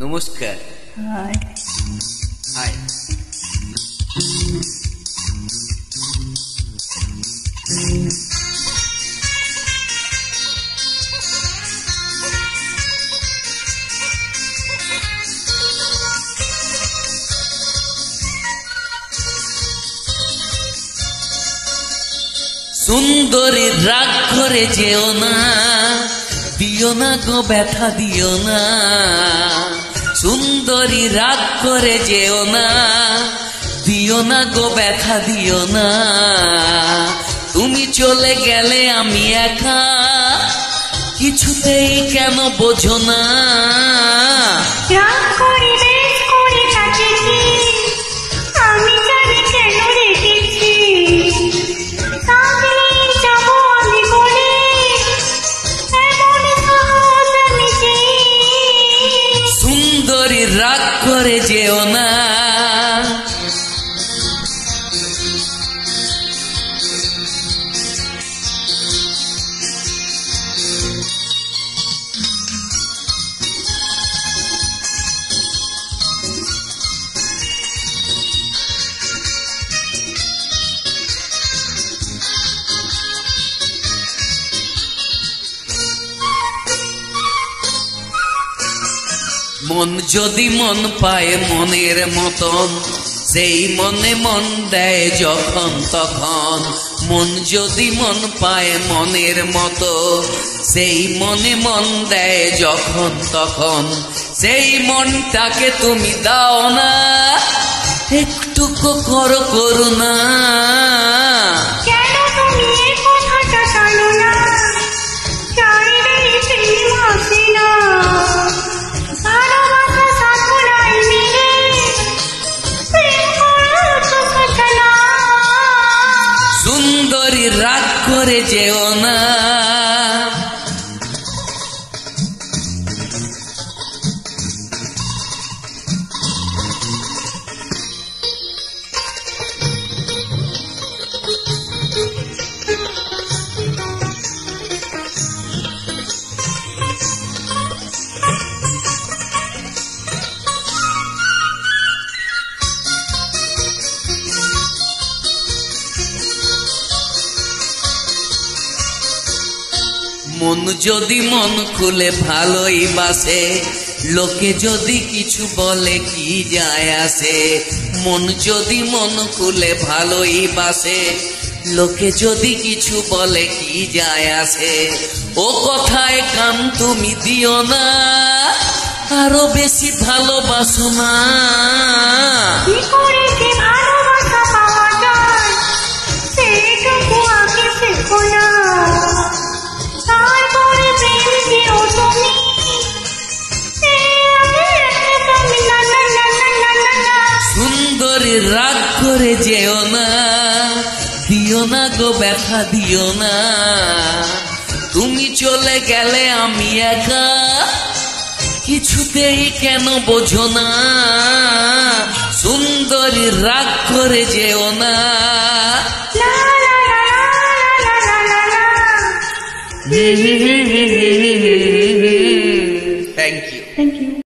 নমস্কার। High. High. সুন্দরী রাগ করে যেও না, দিও না গো ব্যথা দিও না। সুন্দরী রাগ করে যেও না, দিও না গো ব্যথা দিও না। তুমি চলে গেলে আমি একা, কিছুতেই কেন বোঝো না। রাগ করে বেশ করে কাটিয়েছি, আমি জানি কেন রেখেছি। কাঁদলেই যাবো আমি বলে, এমন সহজ আমি যে। সুন্দরী রাগ করে যেও না। মন যদি মন পায় মনের মতন, সেই মনে মন দেয় যখন তখন। মন যদি মন পায় মনের মতো, সেই মনে মন দেয় যখন তখন। সেই মনটাকে তুমি দাও না, একটুকু করো করুণা। কেন তুমি এই কথাটা জানো না, চাইলেই প্রেম আসে না। ভালোবাসা সাধনায় মিলে প্রেম করার তো কথা না। সুন্দরী রাগ করে যেও না। মন যদি মন খুলে ভালোই বাসে, লোকে যদি কিছু বলে কি যায় আসে। মন যদি মন খুলে ভালোই বাসে, লোকে যদি কিছু বলে কি যায় আসে। ও কথায় কান তুমি দিও না, আরো বেশি ভালোবাসো না। কি করে যে ভালোবাসা পাওয়া যায়, সেটুকু আগে শেখো না। তারপরে প্রেম দিও তুমি, তুমি না না না না না না না। সুন্দরী রাগ করে যেও না, দিও না গো ব্যথা দিও না। তুমি চলে গেলে আমি একা, কিছুতেই কেন বোঝো না। সুন্দরী রাগ করে যেও না। লা লা লা লা লা লা লা লা।